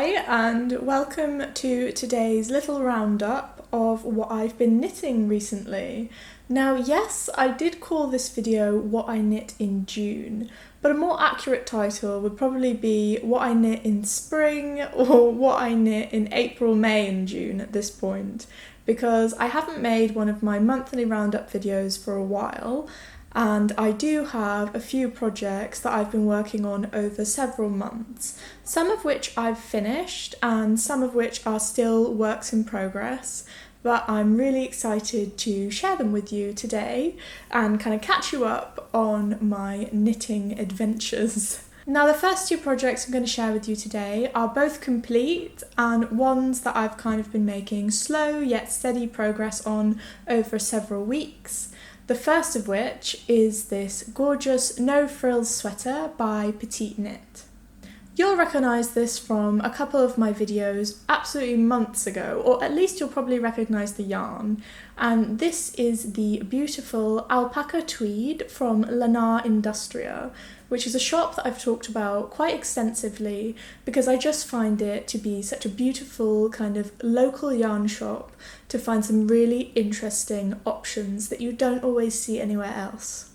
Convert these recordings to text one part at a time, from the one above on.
Hi and welcome to today's little roundup of what I've been knitting recently. Now yes, I did call this video What I Knit in June, but a more accurate title would probably be What I Knit in Spring or What I Knit in April, May and June at this point, because I haven't made one of my monthly roundup videos for a while, and I do have a few projects that I've been working on over several months, some of which I've finished and some of which are still works in progress, but I'm really excited to share them with you today and kind of catch you up on my knitting adventures. Now the first two projects I'm going to share with you today are both complete and ones that I've kind of been making slow yet steady progress on over several weeks. The first of which is this gorgeous No Frills Sweater by Petite Knit. You'll recognise this from a couple of my videos absolutely months ago, or at least you'll probably recognise the yarn. And this is the beautiful Alpaca Tweed from Lanar Industria, which is a shop that I've talked about quite extensively because I just find it to be such a beautiful kind of local yarn shop to find some really interesting options that you don't always see anywhere else.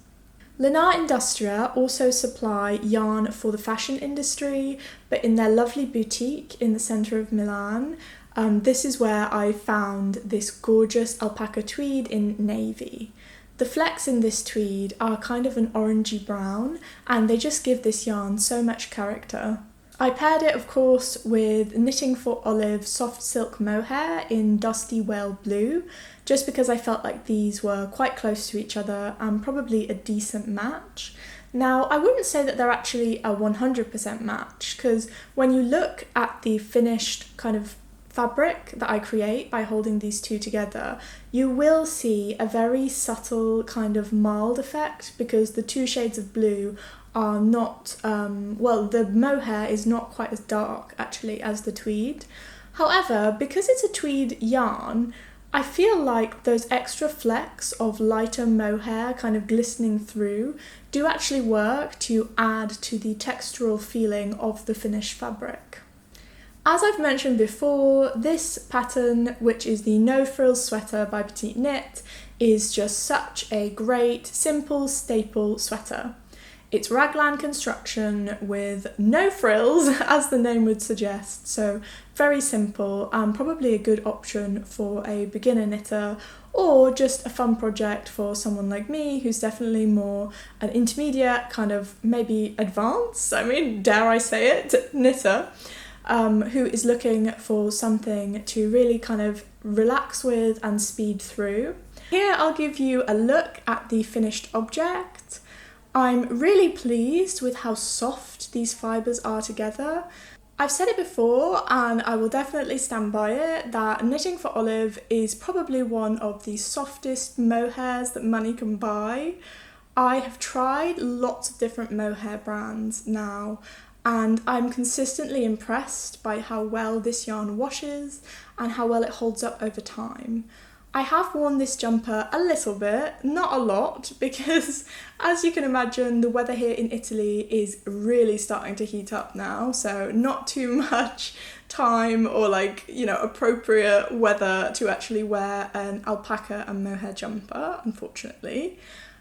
Lanar Industria also supply yarn for the fashion industry, but in their lovely boutique in the centre of Milan. This is where I found this gorgeous alpaca tweed in navy. The flecks in this tweed are kind of an orangey brown, and they just give this yarn so much character. I paired it, of course, with Knitting for Olive soft silk mohair in dusty whale blue, just because I felt like these were quite close to each other and probably a decent match. Now, I wouldn't say that they're actually a 100% match, because when you look at the finished kind of fabric that I create by holding these two together, you will see a very subtle kind of mild effect because the two shades of blue are not, the mohair is not quite as dark actually as the tweed. However, because it's a tweed yarn, I feel like those extra flecks of lighter mohair kind of glistening through do actually work to add to the textural feeling of the finished fabric. As I've mentioned before, this pattern, which is the No Frills Sweater by Petite Knit, is just such a great, simple, staple sweater. It's raglan construction with no frills, as the name would suggest, so very simple and probably a good option for a beginner knitter or just a fun project for someone like me who's definitely more an intermediate, kind of maybe advanced, dare I say it, knitter, who is looking for something to really kind of relax with and speed through. Here I'll give you a look at the finished object. I'm really pleased with how soft these fibres are together. I've said it before and I will definitely stand by it that Knitting for Olive is probably one of the softest mohairs that money can buy. I have tried lots of different mohair brands now and I'm consistently impressed by how well this yarn washes and how well it holds up over time. I have worn this jumper a little bit, not a lot, because as you can imagine, the weather here in Italy is really starting to heat up now, so not too much time or appropriate weather to actually wear an alpaca and mohair jumper, unfortunately.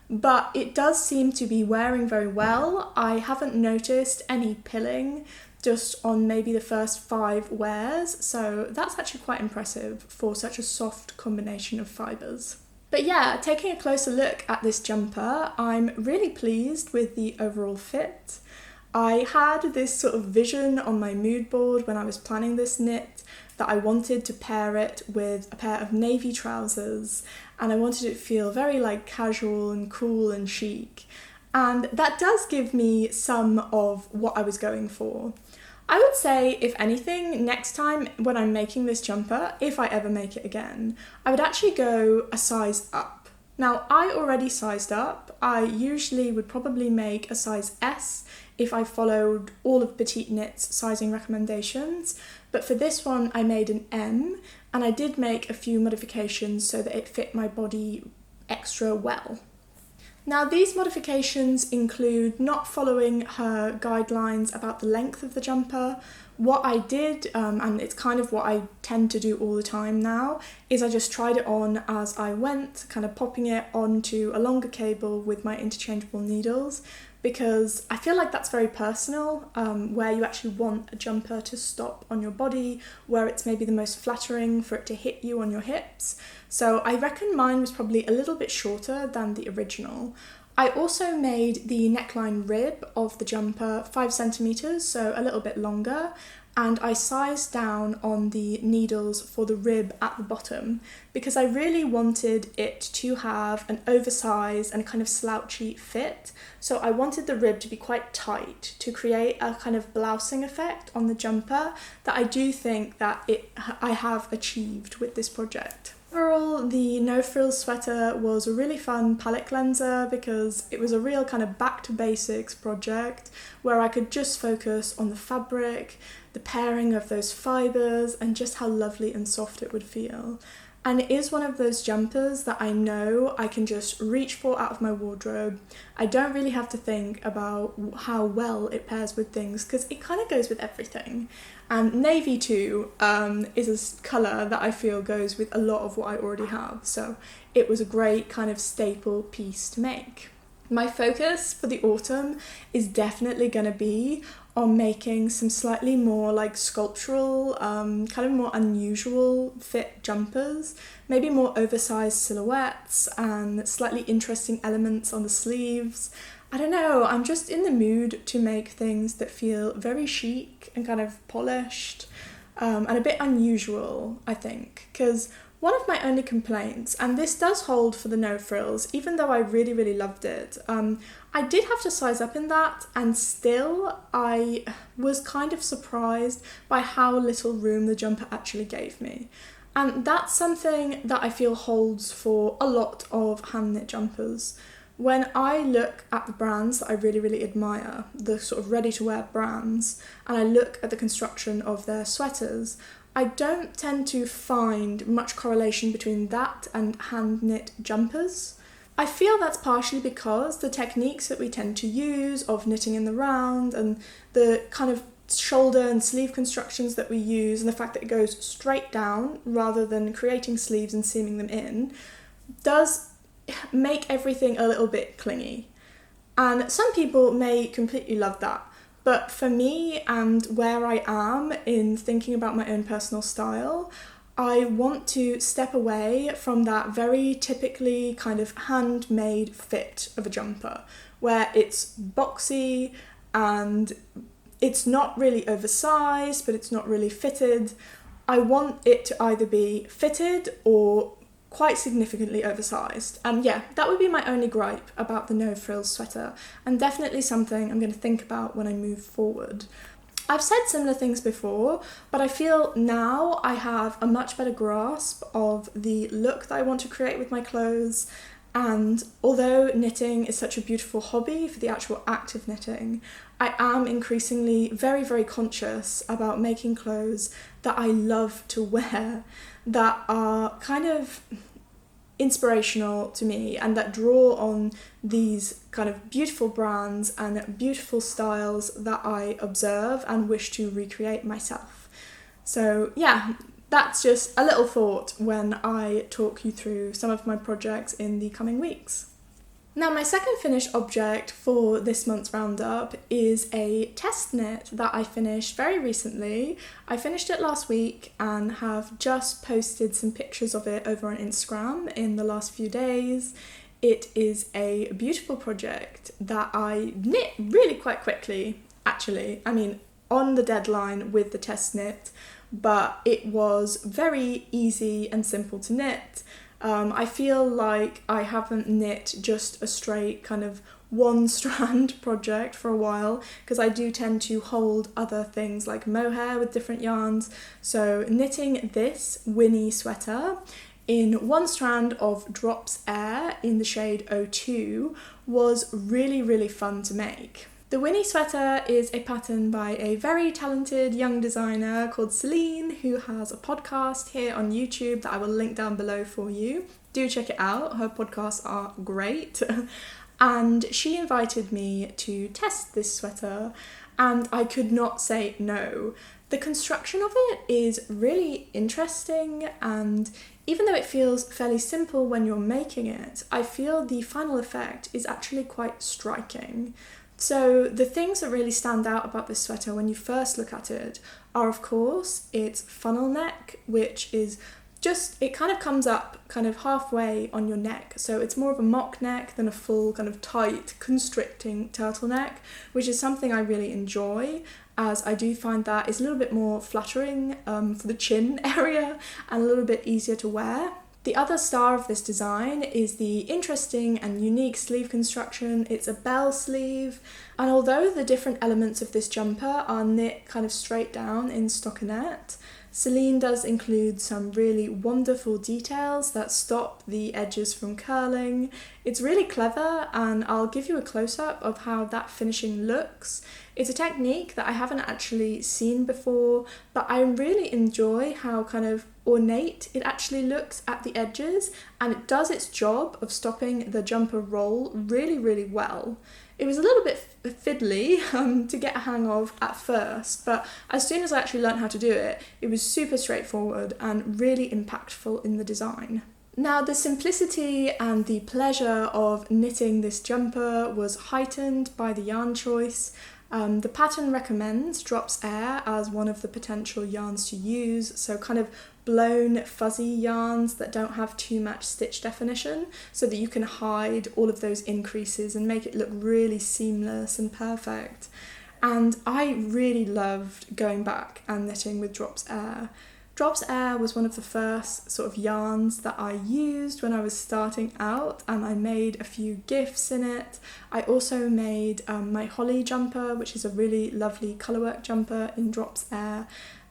But it does seem to be wearing very well. I haven't noticed any pilling just on maybe the first 5 wears, so that's actually quite impressive for such a soft combination of fibres. But yeah, taking a closer look at this jumper, I'm really pleased with the overall fit. I had this sort of vision on my mood board when I was planning this knit that I wanted to pair it with a pair of navy trousers, and I wanted it to feel very casual and cool and chic. And that does give me some of what I was going for. I would say, if anything, next time when I'm making this jumper, if I ever make it again, I would actually go a size up. Now, I already sized up. I usually would probably make a size S if I followed all of Petite Knit's sizing recommendations, but for this one I made an M, and I did make a few modifications so that it fit my body extra well. Now these modifications include not following her guidelines about the length of the jumper, what I did, and it's kind of what I tend to do all the time now, is I just tried it on as I went, kind of popping it onto a longer cable with my interchangeable needles, because I feel like that's very personal, where you actually want a jumper to stop on your body, where it's maybe the most flattering for it to hit you on your hips. So I reckon mine was probably a little bit shorter than the original. I also made the neckline rib of the jumper 5 centimeters, so a little bit longer, and I sized down on the needles for the rib at the bottom because I really wanted it to have an oversized and kind of slouchy fit. So I wanted the rib to be quite tight to create a kind of blousing effect on the jumper that I do think that I have achieved with this project. Overall, the No Frills Sweater was a really fun palette cleanser because it was a real kind of back to basics project where I could just focus on the fabric, the pairing of those fibres, and just how lovely and soft it would feel. And it is one of those jumpers that I know I can just reach for out of my wardrobe. I don't really have to think about how well it pairs with things because it kind of goes with everything. And navy too is a colour that I feel goes with a lot of what I already have. So it was a great kind of staple piece to make. My focus for the autumn is definitely going to be on making some slightly more like sculptural, kind of more unusual fit jumpers, maybe more oversized silhouettes and slightly interesting elements on the sleeves. I don't know, I'm just in the mood to make things that feel very chic and kind of polished, and a bit unusual, I think, because one of my only complaints, and this does hold for the No Frills, even though I really, really loved it, I did have to size up in that, and still I was kind of surprised by how little room the jumper actually gave me. And that's something that I feel holds for a lot of hand knit jumpers. When I look at the brands that I really, really admire, the sort of ready-to-wear brands, and I look at the construction of their sweaters, I don't tend to find much correlation between that and hand knit jumpers. I feel that's partially because the techniques that we tend to use of knitting in the round and the kind of shoulder and sleeve constructions that we use and the fact that it goes straight down rather than creating sleeves and seaming them in does make everything a little bit clingy. And some people may completely love that. But for me and where I am in thinking about my own personal style, I want to step away from that very typically kind of handmade fit of a jumper, where it's boxy and it's not really oversized, but it's not really fitted. I want it to either be fitted or quite significantly oversized. And yeah, that would be my only gripe about the No Frills Sweater, and definitely something I'm going to think about when I move forward. I've said similar things before, but I feel now I have a much better grasp of the look that I want to create with my clothes, and although knitting is such a beautiful hobby for the actual act of knitting, I am increasingly very, very conscious about making clothes that I love to wear, that are kind of inspirational to me and that draw on these kind of beautiful brands and beautiful styles that I observe and wish to recreate myself. So yeah, that's just a little thought when I talk you through some of my projects in the coming weeks. Now, my second finished object for this month's roundup is a test knit that I finished very recently. I finished it last week and have just posted some pictures of it over on Instagram in the last few days. It is a beautiful project that I knit really quite quickly, actually. I mean, on the deadline with the test knit, but it was very easy and simple to knit. I feel like I haven't knit just a straight kind of one strand project for a while because I do tend to hold other things like mohair with different yarns. So knitting this Winnie Sweater in one strand of Drops Air in the shade 02 was really, really fun to make. The Winnie Sweater is a pattern by a very talented young designer called Celine, who has a podcast here on YouTube that I will link down below for you. Do check it out, her podcasts are great. And she invited me to test this sweater, and I could not say no. The construction of it is really interesting, and even though it feels fairly simple when you're making it, I feel the final effect is actually quite striking. So the things that really stand out about this sweater when you first look at it are, of course, its funnel neck, which is just, it kind of comes up kind of halfway on your neck. So it's more of a mock neck than a full kind of tight constricting turtleneck, which is something I really enjoy, as I do find that it's a little bit more flattering for the chin area and a little bit easier to wear. The other star of this design is the interesting and unique sleeve construction. It's a bell sleeve, and although the different elements of this jumper are knit kind of straight down in stockinette, Celine does include some really wonderful details that stop the edges from curling. It's really clever, and I'll give you a close-up of how that finishing looks. It's a technique that I haven't actually seen before, but I really enjoy how kind of ornate it actually looks at the edges, and it does its job of stopping the jumper roll really, really well. It was a little bit fiddly to get a hang of at first, but as soon as I actually learned how to do it, it was super straightforward and really impactful in the design. Now, the simplicity and the pleasure of knitting this jumper was heightened by the yarn choice. The pattern recommends Drops Air as one of the potential yarns to use, so kind of blown fuzzy yarns that don't have too much stitch definition, so that you can hide all of those increases and make it look really seamless and perfect. And I really loved going back and knitting with Drops Air. Drops Air was one of the first sort of yarns that I used when I was starting out, and I made a few gifts in it. I also made my Holly jumper, which is a really lovely colourwork jumper in Drops Air,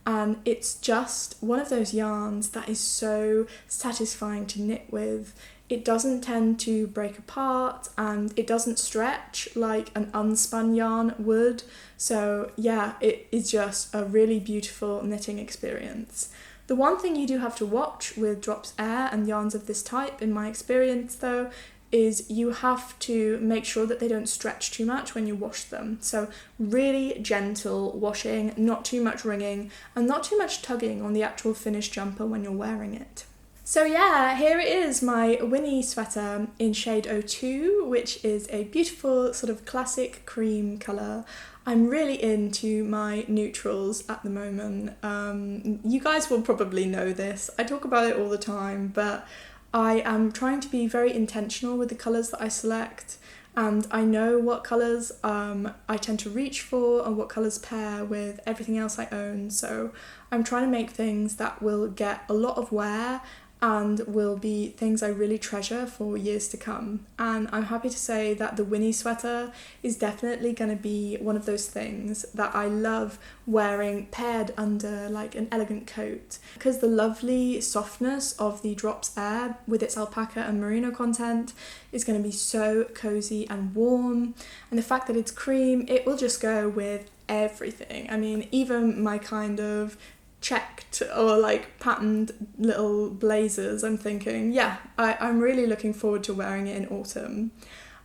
and it's just one of those yarns that is so satisfying to knit with. It doesn't tend to break apart, and it doesn't stretch like an unspun yarn would. So yeah, it is just a really beautiful knitting experience. The one thing you do have to watch with Drops Air and yarns of this type, in my experience though, is you have to make sure that they don't stretch too much when you wash them. So really gentle washing, not too much wringing, and not too much tugging on the actual finished jumper when you're wearing it. So yeah, here it is, my Winnie sweater in shade 02, which is a beautiful sort of classic cream colour. I'm really into my neutrals at the moment. You guys will probably know this. I talk about it all the time, but I am trying to be very intentional with the colours that I select, and I know what colours I tend to reach for and what colours pair with everything else I own. So I'm trying to make things that will get a lot of wear and will be things I really treasure for years to come. And I'm happy to say that the Winnie sweater is definitely going to be one of those things that I love wearing paired under like an elegant coat, because the lovely softness of the Drops Air with its alpaca and merino content is going to be so cozy and warm, and the fact that it's cream, it will just go with everything. I mean, even my kind of checked or like patterned little blazers, I'm thinking, yeah, I'm really looking forward to wearing it in autumn.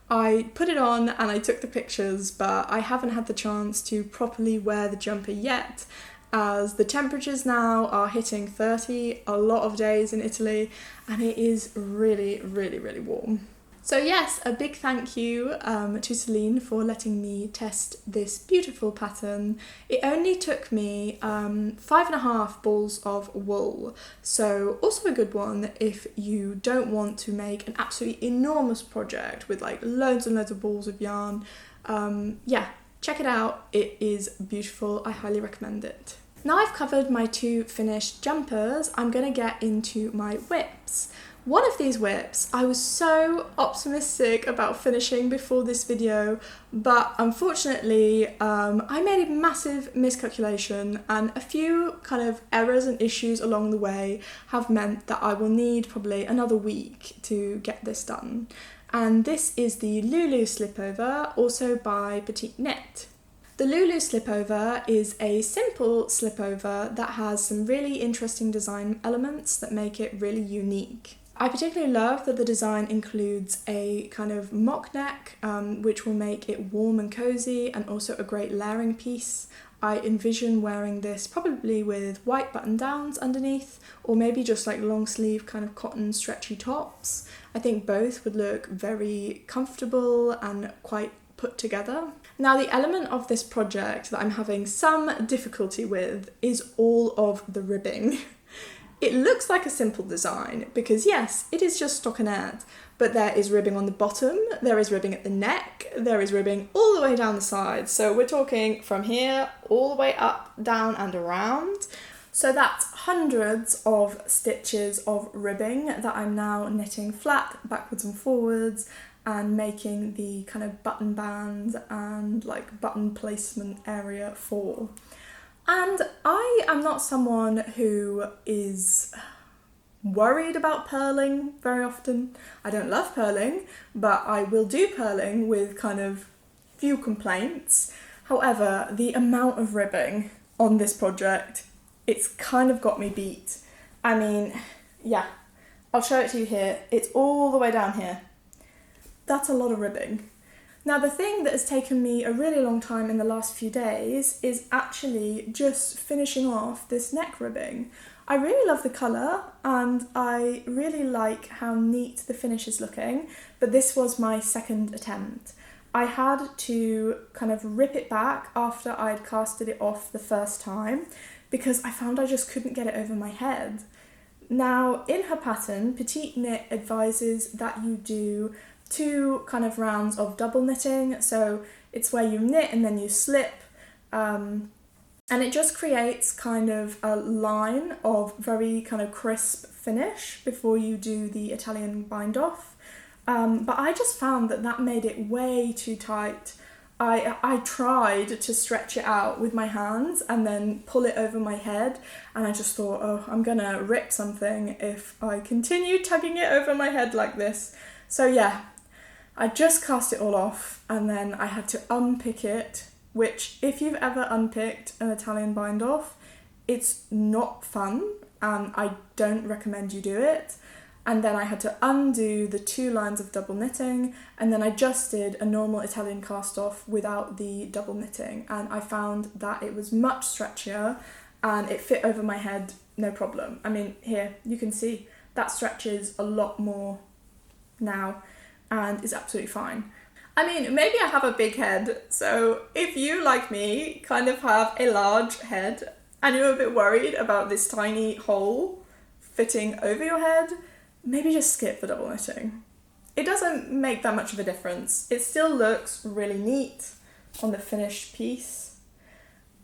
I put it on and I took the pictures, but I haven't had the chance to properly wear the jumper yet, as the temperatures now are hitting 30 a lot of days in Italy, and it is really, really, really warm. So yes, a big thank you to Celine for letting me test this beautiful pattern. It only took me 5.5 balls of wool, so also a good one if you don't want to make an absolutely enormous project with like loads and loads of balls of yarn. Yeah, check it out, it is beautiful, I highly recommend it. Now I've covered my two finished jumpers, I'm going to get into my whips. One of these whips I was so optimistic about finishing before this video, but unfortunately I made a massive miscalculation, and a few kind of errors and issues along the way have meant that I will need probably another week to get this done. And this is the Lulu Slipover, also by Petite Knit. The Lulu Slipover is a simple slipover that has some really interesting design elements that make it really unique. I particularly love that the design includes a kind of mock neck, which will make it warm and cozy, and also a great layering piece. I envision wearing this probably with white button downs underneath, or maybe just like long sleeve kind of cotton stretchy tops. I think both would look very comfortable and quite put together. Now, the element of this project that I'm having some difficulty with is all of the ribbing. It looks like a simple design because yes, it is just stockinette, but there is ribbing on the bottom, there is ribbing at the neck, there is ribbing all the way down the sides. So we're talking from here all the way up, down and around. So that's hundreds of stitches of ribbing that I'm now knitting flat, backwards and forwards, and making the kind of button band and like button placement area for. And I am not someone who is worried about purling very often. I don't love purling, but I will do purling with kind of few complaints. However, the amount of ribbing on this project, it's kind of got me beat. I mean, yeah, I'll show it to you here. It's all the way down here. That's a lot of ribbing. Now, the thing that has taken me a really long time in the last few days is actually just finishing off this neck ribbing. I really love the colour and I really like how neat the finish is looking, but this was my second attempt. I had to kind of rip it back after I'd casted it off the first time because I found I just couldn't get it over my head. Now, in her pattern, Petite Knit advises that you do 2 kind of rounds of double knitting, so it's where you knit and then you slip, and it just creates kind of a line of very kind of crisp finish before you do the Italian bind off, but I just found that that made it way too tight. I tried to stretch it out with my hands and then pull it over my head, and I just thought, oh, I'm gonna rip something if I continue tugging it over my head like this. So yeah, I just cast it all off and then I had to unpick it, which if you've ever unpicked an Italian bind off, it's not fun and I don't recommend you do it. And then I had to undo the 2 lines of double knitting, and then I just did a normal Italian cast off without the double knitting, and I found that it was much stretchier and it fit over my head no problem. I mean, here you can see that stretches a lot more now and is absolutely fine. I mean, maybe I have a big head, so if you, like me, kind of have a large head and you're a bit worried about this tiny hole fitting over your head, maybe just skip the double knitting. It doesn't make that much of a difference. It still looks really neat on the finished piece,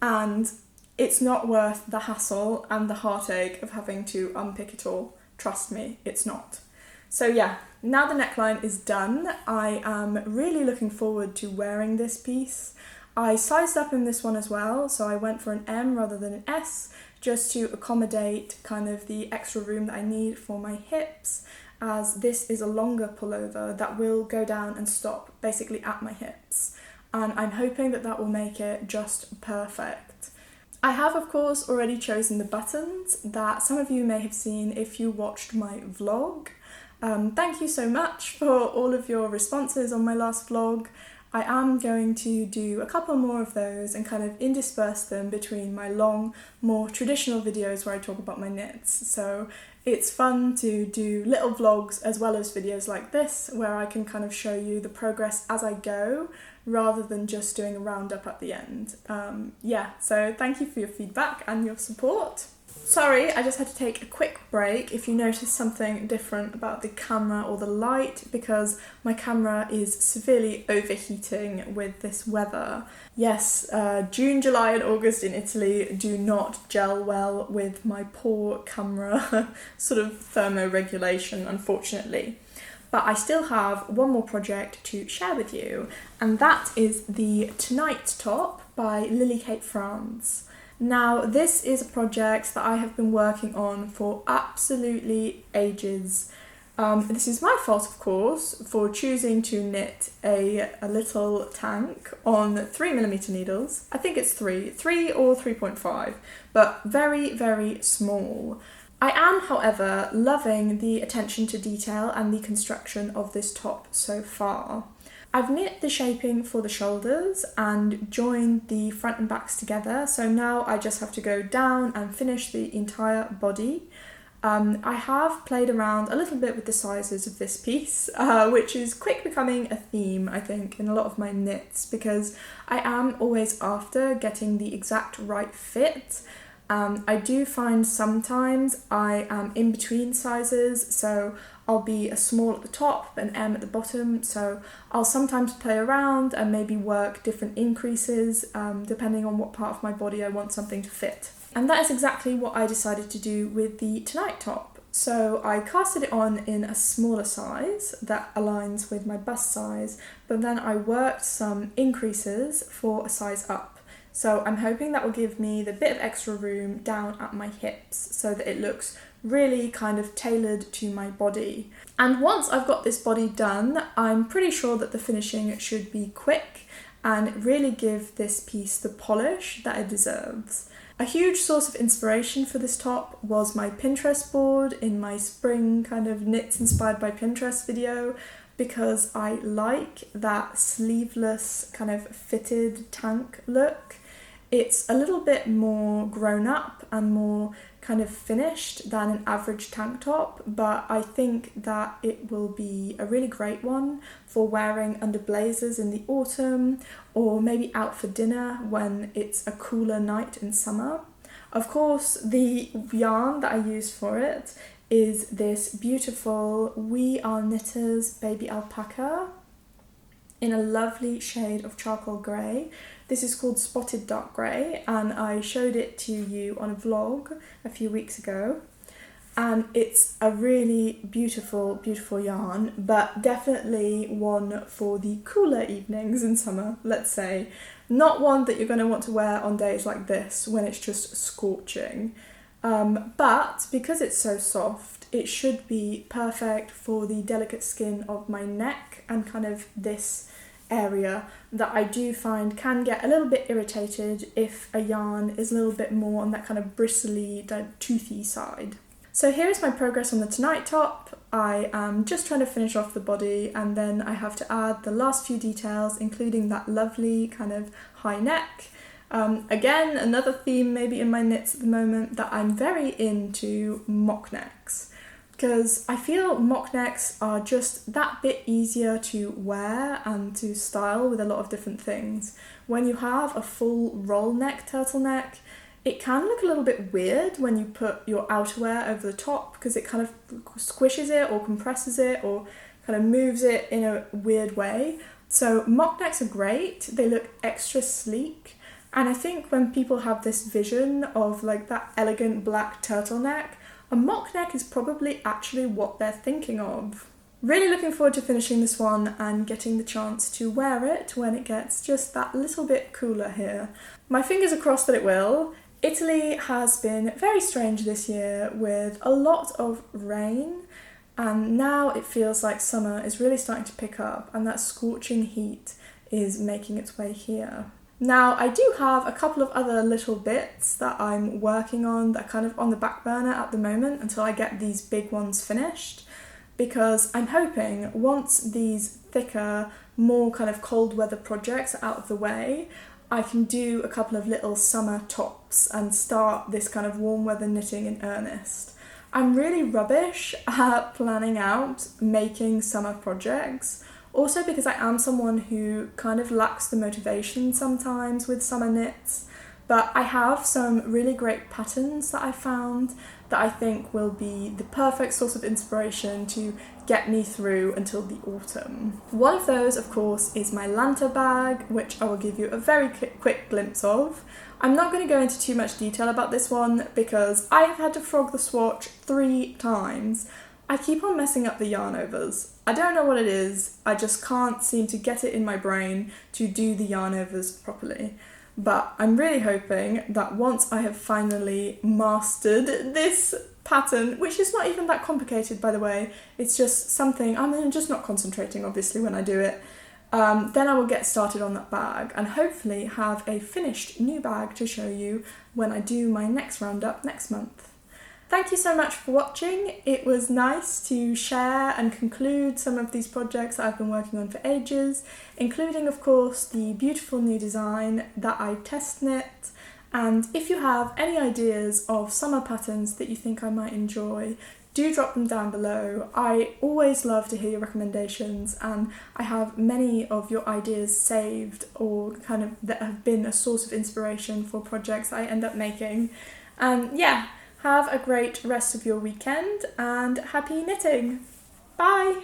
and it's not worth the hassle and the heartache of having to unpick it all. Trust me, it's not. So yeah, now the neckline is done. I am really looking forward to wearing this piece. I sized up in this one as well, so I went for an M rather than an S, just to accommodate kind of the extra room that I need for my hips, as this is a longer pullover that will go down and stop basically at my hips. And I'm hoping that that will make it just perfect. I have, of course, already chosen the buttons that some of you may have seen if you watched my vlog. Thank you so much for all of your responses on my last vlog. I am going to do a couple more of those and kind of intersperse them between my long, more traditional videos where I talk about my knits. So it's fun to do little vlogs as well as videos like this where I can kind of show you the progress as I go rather than just doing a roundup at the end. Yeah, so thank you for your feedback and your support. Sorry, I just had to take a quick break if you notice something different about the camera or the light, because my camera is severely overheating with this weather. Yes, June, July and August in Italy do not gel well with my poor camera sort of thermoregulation, unfortunately. But I still have one more project to share with you, and that is the Tonight top by Lily Kate France. Now, this is a project that I have been working on for absolutely ages. This is my fault, of course, for choosing to knit a little tank on 3mm needles. I think it's 3 or 3.5, but very, very small. I am, however, loving the attention to detail and the construction of this top so far. I've knit the shaping for the shoulders and joined the front and backs together, so now I just have to go down and finish the entire body. I have played around a little bit with the sizes of this piece, which is quick becoming a theme, I think, in a lot of my knits, because I am always after getting the exact right fit. I do find sometimes I am in between sizes, so I'll be a small at the top, an M at the bottom, so I'll sometimes play around and maybe work different increases depending on what part of my body I want something to fit. And that is exactly what I decided to do with the Tonight top. So I casted it on in a smaller size that aligns with my bust size, but then I worked some increases for a size up. So I'm hoping that will give me the bit of extra room down at my hips so that it looks really kind of tailored to my body. And once I've got this body done, I'm pretty sure that the finishing should be quick and really give this piece the polish that it deserves. A huge source of inspiration for this top was my Pinterest board in my spring kind of knits inspired by Pinterest video, because I like that sleeveless kind of fitted tank look. It's a little bit more grown up and more kind of finished than an average tank top, but I think that it will be a really great one for wearing under blazers in the autumn, or maybe out for dinner when it's a cooler night in summer. Of course, the yarn that I used for it is this beautiful We Are Knitters Baby Alpaca in a lovely shade of charcoal grey. This is called Spotted Dark Grey, and I showed it to you on a vlog a few weeks ago. And it's a really beautiful, beautiful yarn, but definitely one for the cooler evenings in summer, let's say. Not one that you're going to want to wear on days like this when it's just scorching. But because it's so soft, it should be perfect for the delicate skin of my neck and kind of this area that I do find can get a little bit irritated if a yarn is a little bit more on that kind of bristly, toothy side. So here is my progress on the Tonight top. I am just trying to finish off the body, and then I have to add the last few details, including that lovely kind of high neck. Again, another theme maybe in my knits at the moment, that I'm very into mock necks, because I feel mock necks are just that bit easier to wear and to style with a lot of different things. When you have a full roll neck turtleneck, it can look a little bit weird when you put your outerwear over the top, because it kind of squishes it or compresses it or kind of moves it in a weird way. So mock necks are great, they look extra sleek, and I think when people have this vision of like that elegant black turtleneck, a mock neck is probably actually what they're thinking of. Really looking forward to finishing this one and getting the chance to wear it when it gets just that little bit cooler here. My fingers are crossed that it will. Italy has been very strange this year with a lot of rain, and now it feels like summer is really starting to pick up and that scorching heat is making its way here. Now, I do have a couple of other little bits that I'm working on that are kind of on the back burner at the moment until I get these big ones finished, because I'm hoping once these thicker, more kind of cold weather projects are out of the way, I can do a couple of little summer tops and start this kind of warm weather knitting in earnest. I'm really rubbish at planning out making summer projects, also because I am someone who kind of lacks the motivation sometimes with summer knits, but I have some really great patterns that I found that I think will be the perfect source of inspiration to get me through until the autumn. One of those, of course, is my Lanar bag, which I will give you a very quick glimpse of. I'm not going to go into too much detail about this one because I have had to frog the swatch 3 times. I keep on messing up the yarn overs. I don't know what it is, I just can't seem to get it in my brain to do the yarn overs properly. But I'm really hoping that once I have finally mastered this pattern, which is not even that complicated by the way, it's just something, I'm just not concentrating obviously when I do it, then I will get started on that bag and hopefully have a finished new bag to show you when I do my next roundup next month. Thank you so much for watching. It was nice to share and conclude some of these projects that I've been working on for ages, including of course the beautiful new design that I test knit. And if you have any ideas of summer patterns that you think I might enjoy, do drop them down below. I always love to hear your recommendations, and I have many of your ideas saved or kind of that have been a source of inspiration for projects I end up making. And yeah, have a great rest of your weekend and happy knitting! Bye!